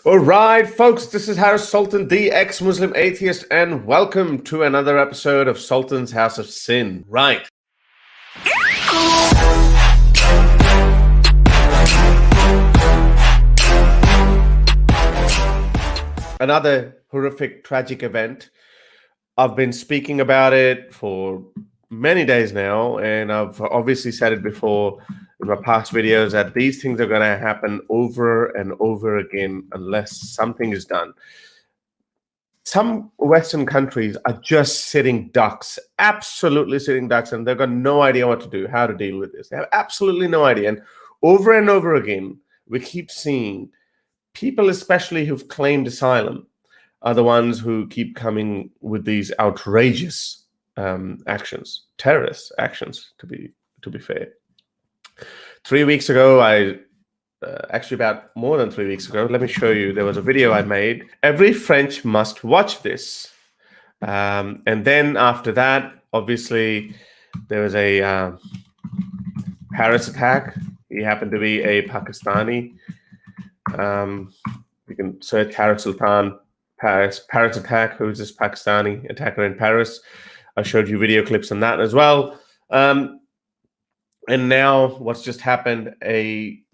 All right, folks, this is Harris Sultan, the ex-Muslim atheist, and welcome to another episode of Sultan's House of Sin. Right. Another horrific, tragic event. I've been speaking about it for many days now, and I've obviously said it before in my past videos that these things are going to happen over and over again unless something is done. Some Western countries are just sitting ducks, absolutely sitting ducks, and they've got no idea what to do, how to deal with this. They have absolutely no idea. And over again, we keep seeing people, especially who've claimed asylum, are the ones who keep coming with these outrageous actions, terrorist actions, to be fair. 3 weeks ago, actually about more than 3 weeks ago, let me show you, there was a video I made. Every French must watch this. And then after that, obviously, there was a Paris attack. He happened to be a Pakistani. You can search Harris Sultan, Paris attack. Who's this Pakistani attacker in Paris? I showed you video clips on that as well. And now what's just happened, an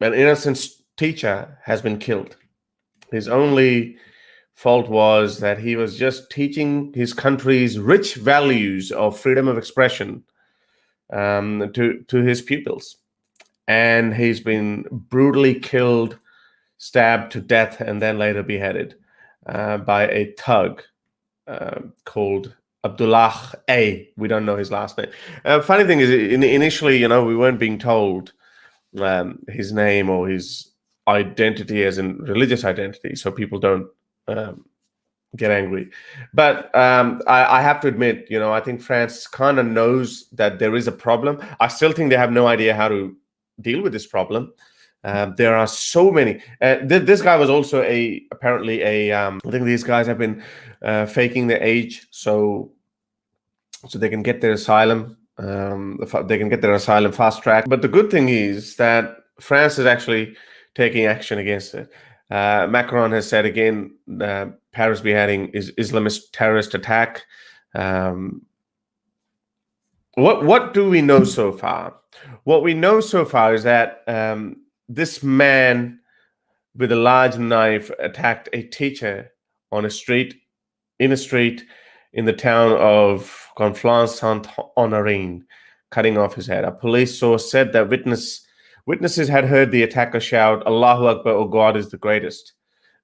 innocent teacher has been killed. His only fault was that he was just teaching his country's rich values of freedom of expression to his pupils. And he's been brutally killed, stabbed to death, and then later beheaded by a thug called Abdullah A. We don't know his last name. Funny thing is, initially, we weren't being told his name or his identity, as in religious identity, so people don't get angry. But I have to admit, I think France kind of knows that there is a problem. I still think they have no idea how to deal with this problem. There are so many. This guy was also apparently I think these guys have been faking their age so they can get their asylum. They can get their asylum fast track. But the good thing is that France is actually taking action against it. Macron has said again, Paris beheading is Islamist terrorist attack. What do we know so far? What we know so far is that this man with a large knife attacked a teacher in a street in the town of Conflans-Saint-Honorine, cutting off his head. A police source said that witnesses had heard the attacker shout, "Allahu Akbar, oh God is the greatest."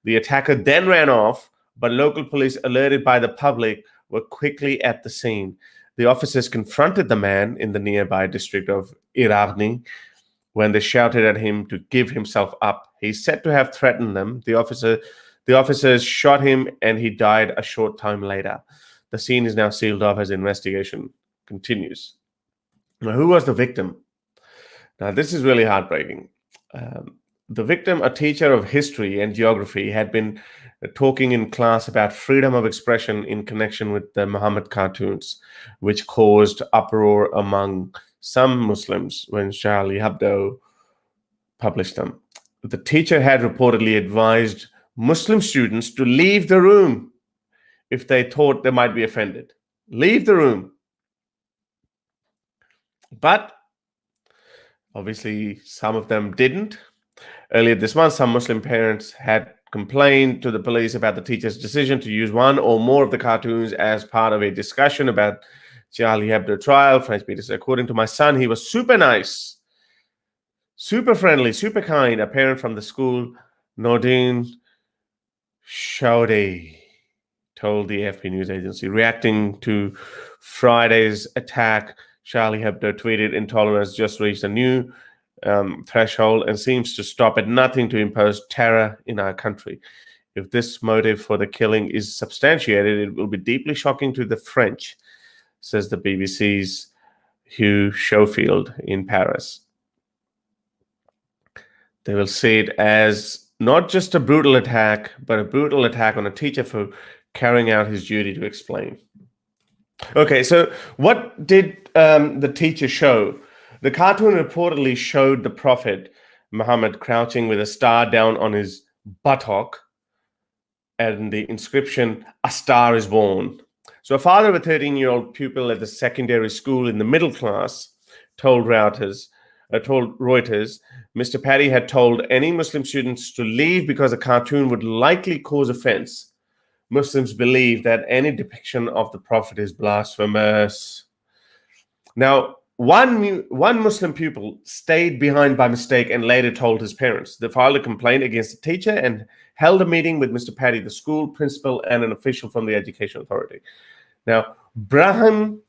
The attacker then ran off, but local police, alerted by the public, were quickly at the scene. The officers confronted the man in the nearby district of Iragny when they shouted at him to give himself up. He's said to have threatened them. The officers shot him and he died a short time later. The scene is now sealed off as investigation continues. Now, who was the victim? Now, this is really heartbreaking. The victim, a teacher of history and geography, had been talking in class about freedom of expression in connection with the Muhammad cartoons, which caused uproar among some Muslims when Charlie Hebdo published them. The teacher had reportedly advised Muslim students to leave the room if they thought they might be offended. Leave the room. But obviously, some of them didn't. Earlier this month, some Muslim parents had complained to the police about the teacher's decision to use one or more of the cartoons as part of a discussion about Charlie Hebdo trial. French media said, according to my son, he was super nice, super friendly, super kind. A parent from the school, Nordine Chaudet, told the AFP news agency. Reacting to Friday's attack, Charlie Hebdo tweeted, "Intolerance just reached a new threshold and seems to stop at nothing to impose terror in our country. If this motive for the killing is substantiated, it will be deeply shocking to the French," says the BBC's Hugh Schofield in Paris. They will see it as not just a brutal attack, but a brutal attack on a teacher for carrying out his duty to explain. Okay, so what did the teacher show? The cartoon reportedly showed the Prophet Muhammad crouching with a star down on his buttock and the inscription, "A star is born." So a father of a 13-year-old pupil at the secondary school in the middle class told Reuters, Mr. Paddy had told any Muslim students to leave because the cartoon would likely cause offense. Muslims believe that any depiction of the Prophet is blasphemous. Now, one Muslim pupil stayed behind by mistake and later told his parents. They filed a complaint against the teacher and held a meeting with Mr. Paddy, the school principal, and an official from the education authority. Now, Brahim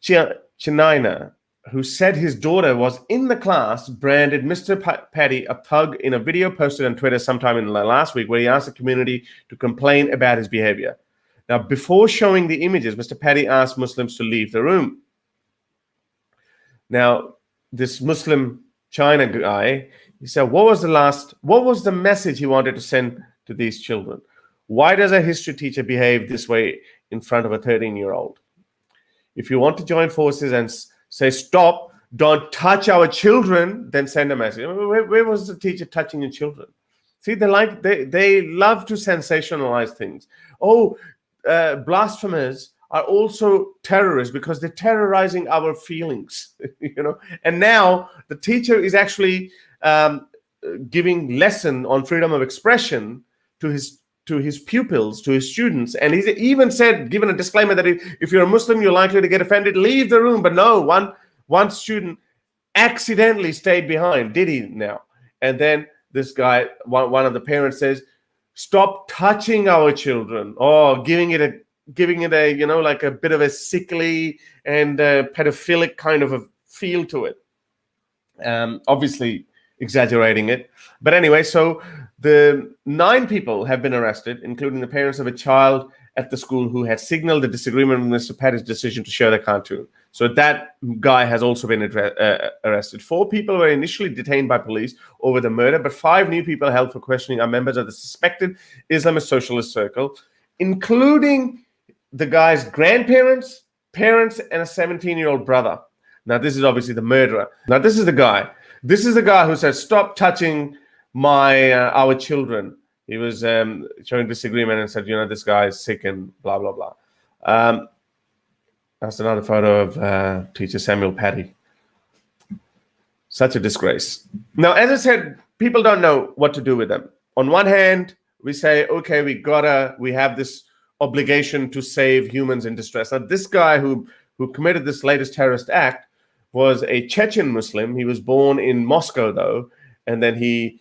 Chinaina, who said his daughter was in the class, branded Mr. Paddy a thug in a video posted on Twitter sometime in the last week, where he asked the community to complain about his behavior. Now, before showing the images, Mr. Paddy asked Muslims to leave the room. Now, this Muslim China guy, he said, what was the message he wanted to send to these children? Why does a history teacher behave this way in front of a 13-year-old? If you want to join forces and say, stop, don't touch our children, then send a message. Where was the teacher touching your children? See, they love to sensationalize things. Blasphemers are also terrorists because they're terrorizing our feelings, And now the teacher is actually giving lesson on freedom of expression to his pupils, to his students, and he's even given a disclaimer that if you're a Muslim, you're likely to get offended. Leave the room. But no, one student accidentally stayed behind. Did he now? And then this guy, one of the parents says, "Stop touching our children," or giving it a like a bit of a sickly and pedophilic kind of a feel to it. Obviously exaggerating it. But anyway, so the 9 people have been arrested, including the parents of a child at the school who had signaled a disagreement with Mr. Paddy's decision to show the cartoon. So that guy has also been arrested. 4 people were initially detained by police over the murder, but 5 new people held for questioning are members of the suspected Islamist socialist circle, including the guy's grandparents, parents, and a 17-year-old brother. Now, this is obviously the murderer. Now, this is the guy. This is the guy who said, "Stop touching our children." He was showing disagreement and said, this guy is sick and blah, blah, blah. That's another photo of teacher Samuel Paddy. Such a disgrace. Now, as I said, people don't know what to do with them. On one hand, we say, okay, we have this obligation to save humans in distress. Now, this guy who committed this latest terrorist act was a Chechen Muslim. He was born in Moscow, though, and then he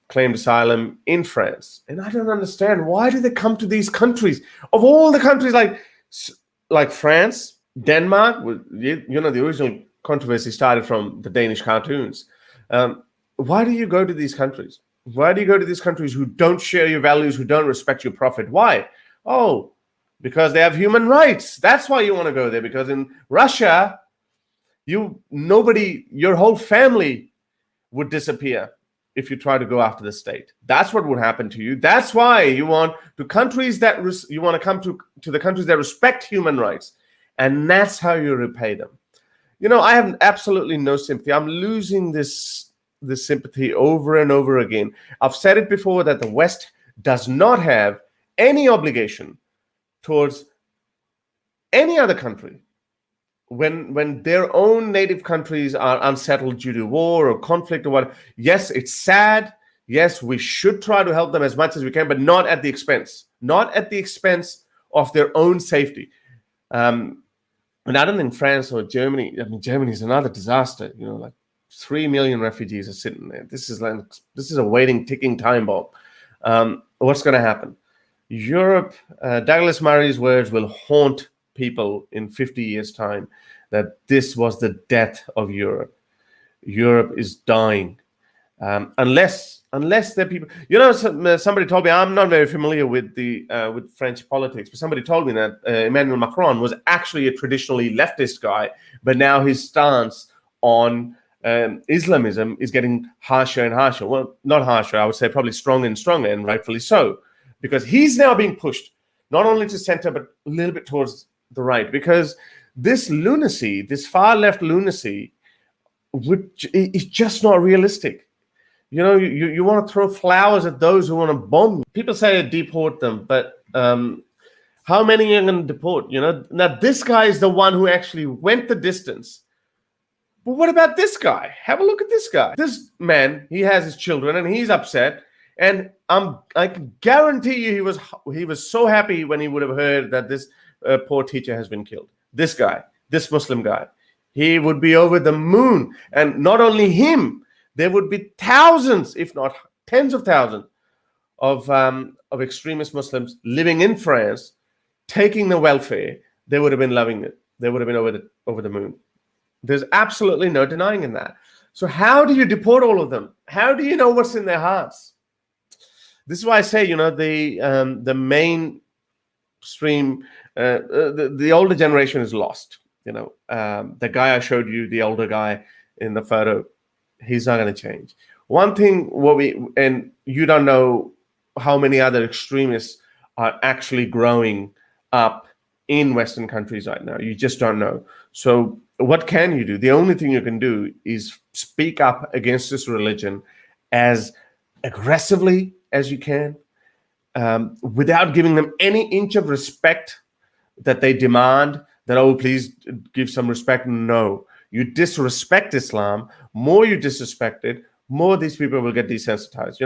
claimed asylum in France. And I don't understand, why do they come to these countries? Of all the countries, like France, Denmark, the original controversy started from the Danish cartoons. Why do you go to these countries? Why do you go to these countries who don't share your values, who don't respect your prophet? Why? Oh, because they have human rights. That's why you want to go there. Because in Russia, your whole family would disappear if you try to go after the state. That's what would happen to you. That's why you want to countries that you want to come to the countries that respect human rights, and that's how you repay them. I have absolutely no sympathy. I'm losing this sympathy over and over again. I've said it before that the West does not have any obligation towards any other country when their own native countries are unsettled due to war or conflict or what. Yes, it's sad. Yes, we should try to help them as much as we can, but not at the expense of their own safety. And I don't think France or Germany. Germany is another disaster. 3 million refugees are sitting there. This is a waiting, ticking time bomb. What's going to happen? Europe, Douglas Murray's words will haunt people in 50 years' time, that this was the death of Europe. Europe is dying. Unless there are people, somebody told me, I'm not very familiar with with French politics, but somebody told me that Emmanuel Macron was actually a traditionally leftist guy, but now his stance on Islamism is getting harsher and harsher. Well, not harsher, I would say probably stronger and stronger, and rightfully so, because he's now being pushed not only to center, but a little bit towards the right, because this lunacy, this far left lunacy, is just not realistic. You want to throw flowers at those who want to bomb you. People say deport them, but how many are going to deport? Now this guy is the one who actually went the distance. But what about this guy? Have a look at this guy. This man, he has his children and he's upset. And I can guarantee you he was so happy when he would have heard that this poor teacher has been killed. This guy, this Muslim guy, he would be over the moon. And not only him, there would be thousands, if not tens of thousands, of extremist Muslims living in France, taking the welfare. They would have been loving it. They would have been over the moon. There's absolutely no denying in that. So how do you deport all of them? How do you know what's in their hearts? This is why I say, the mainstream, the older generation is lost. The guy I showed you, the older guy in the photo, he's not going to change. One thing, and you don't know how many other extremists are actually growing up in Western countries right now. You just don't know. So what can you do? The only thing you can do is speak up against this religion as aggressively as you can, without giving them any inch of respect that they demand, that, oh, please give some respect. No, you disrespect Islam. More you disrespect it, more these people will get desensitized.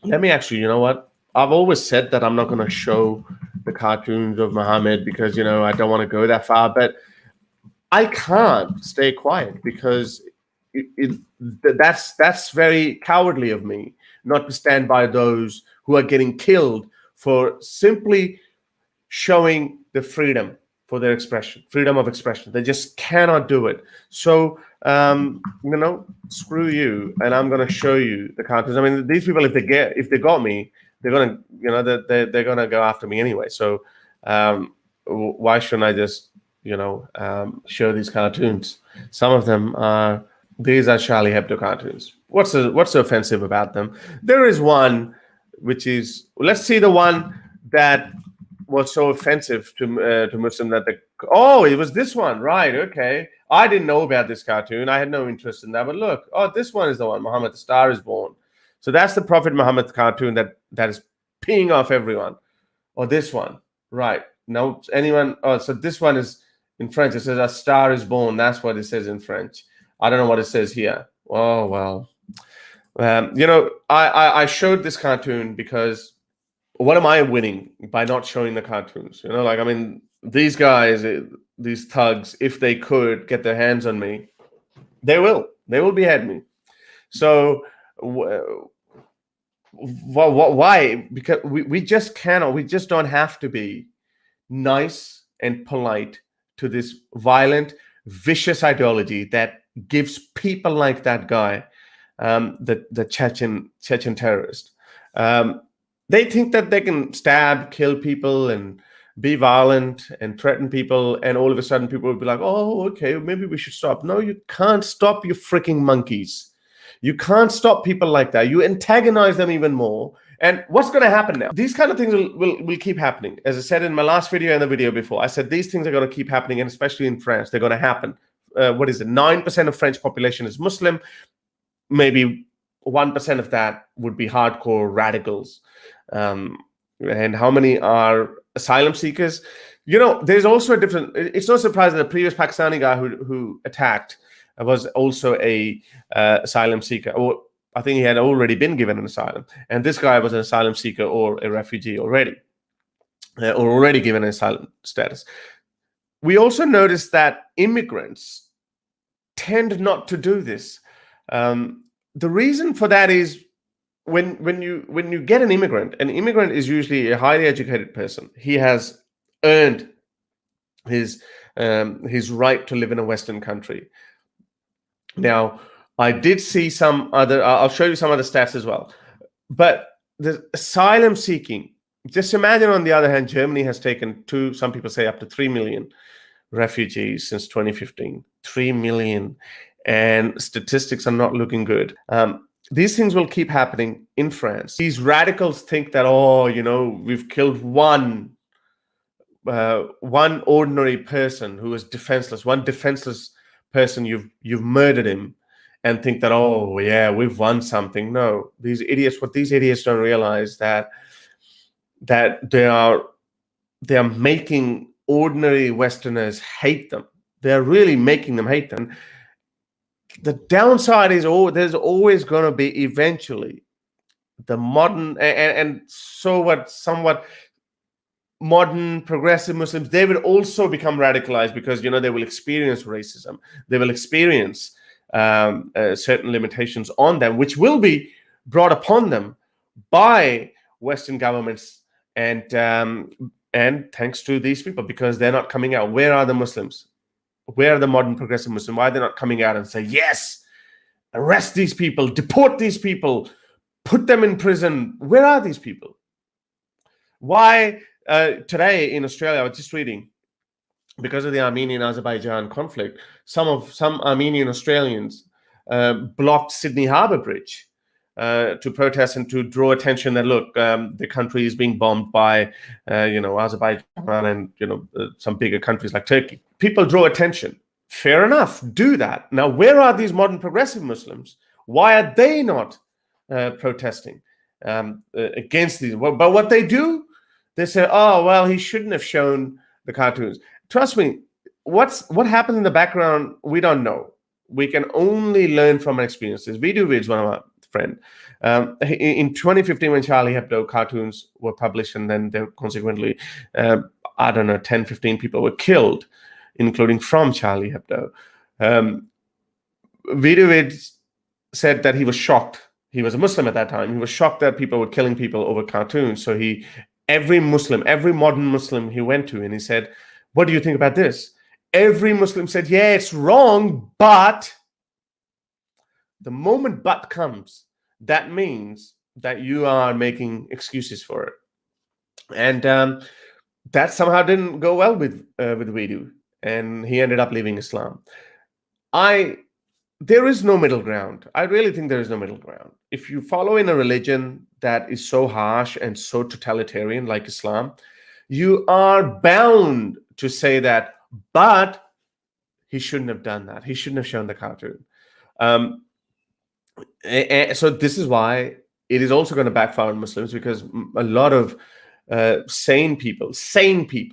Let me actually, you know what? I've always said that I'm not going to show the cartoons of Muhammad because, I don't want to go that far, but I can't stay quiet because that's very cowardly of me not to stand by those who are getting killed for simply showing the freedom for their expression, freedom of expression. They just cannot do it. So, screw you, and I'm going to show you the cartoons. I mean, these people, if they got me, they're going to, they're going to go after me anyway. So, why shouldn't I just, show these cartoons? Some of them these are Charlie Hebdo cartoons. What's so offensive about them? There is one which is, let's see the one that was so offensive to Muslim that it was this one, right? Okay, I didn't know about this cartoon. I had no interest in that. But look, this one is the one. Muhammad, the Star is Born. So that's the Prophet Muhammad cartoon that is peeing off everyone. Or this one, right? No, anyone? So this one is in French. It says A Star is Born. That's what it says in French. I don't know what it says here. Oh well. I showed this cartoon because what am I winning by not showing the cartoons? These guys, these thugs, if they could get their hands on me, they will behead me. So why? Because we just cannot. We just don't have to be nice and polite to this violent, vicious ideology that gives people like that guy, the Chechen terrorist. They think that they can stab, kill people, and be violent and threaten people, and all of a sudden people will be like, oh, okay, maybe we should stop. No, you can't stop, you freaking monkeys. You can't stop people like that. You antagonize them even more. And what's going to happen now? These kind of things will keep happening. As I said in my last video and the video before, I said these things are going to keep happening, and especially in France, they're going to happen. 9% of French population is Muslim. Maybe 1% of that would be hardcore radicals. And how many are asylum seekers? There's also a different. It's no surprise that the previous Pakistani guy who attacked was also a asylum seeker, or I think he had already been given an asylum. And this guy was an asylum seeker or a refugee already, or already given an asylum status. We also noticed that immigrants tend not to do this. The reason for that is when you get an immigrant is usually a highly educated person. He has earned his right to live in a Western country. Now, I did see some other. I'll show you some other stats as well. But the asylum seeking. Just imagine, on the other hand, Germany has taken some people say up to 3 million refugees since 2015. 3 million. And statistics are not looking good. These things will keep happening in France. These radicals think that, we've killed one ordinary person who is defenseless. One defenseless person, you've murdered him, and think that, oh yeah, we've won something. No, what these idiots don't realize that they are making ordinary Westerners hate them. They're really making them hate them. The downside is, there's always going to be eventually the modern and somewhat modern progressive Muslims. They will also become radicalized because they will experience racism. They will experience certain limitations on them, which will be brought upon them by Western governments and thanks to these people, because they're not coming out. Where are the Muslims? Where are the modern progressive Muslims? Why are they not coming out and say, yes, arrest these people, deport these people, put them in prison? Where are these people? Why today in Australia, I was just reading, because of the Armenian-Azerbaijan conflict, some Armenian Australians blocked Sydney Harbour Bridge to protest and to draw attention that, look, the country is being bombed by Azerbaijan and some bigger countries like Turkey. People draw attention. Fair enough, do that. Now, where are these modern progressive Muslims? Why are they not protesting against these? But what they do, they say, oh well, he shouldn't have shown the cartoons. Trust me, what happened in the background, we don't know. We can only learn from our experiences. Vidhu Vid's one of our friend. In 2015, when Charlie Hebdo cartoons were published, and then there consequently, 10, 15 people were killed, including from Charlie Hebdo. Vidhu Vid said that he was shocked. He was a Muslim at that time. He was shocked that people were killing people over cartoons. So every modern Muslim he went to, and he said, what do you think about this? Every Muslim said, yeah, it's wrong, but the moment but comes, that means that you are making excuses for it. And that somehow didn't go well with Vidhu, and he ended up leaving Islam. There is no middle ground. I really think there is no middle ground. If you follow in a religion that is so harsh and so totalitarian like Islam, you are bound to say that, but he shouldn't have done that. He shouldn't have shown the cartoon. So this is why it is also going to backfire on Muslims, because a lot of sane people,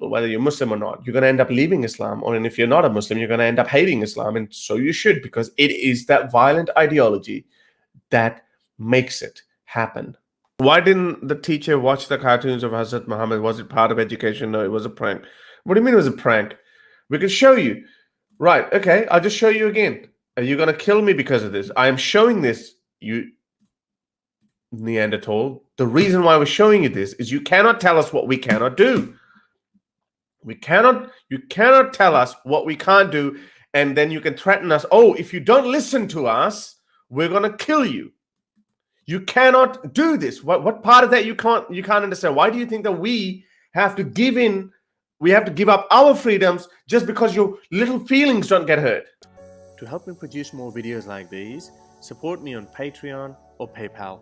whether you're Muslim or not, you're going to end up leaving Islam, or if you're not a Muslim, you're going to end up hating Islam, and so you should, because it is that violent ideology that makes it happen. Why didn't the teacher watch the cartoons of Hazrat Muhammad? Was it part of education? No, it was a prank. What do you mean it was a prank? We can show you. Right, okay, I'll just show you again. Are you going to kill me because of this? I am showing this, you Neanderthal. The reason why we're showing you this is you cannot tell us what we cannot do. You cannot tell us what we can't do, and then you can threaten us. Oh, if you don't listen to us, we're going to kill you. You cannot do this. What part of that you can't understand? Why do you think that we have to give in? We have to give up our freedoms just because your little feelings don't get hurt? To help me produce more videos like these, support me on Patreon or PayPal.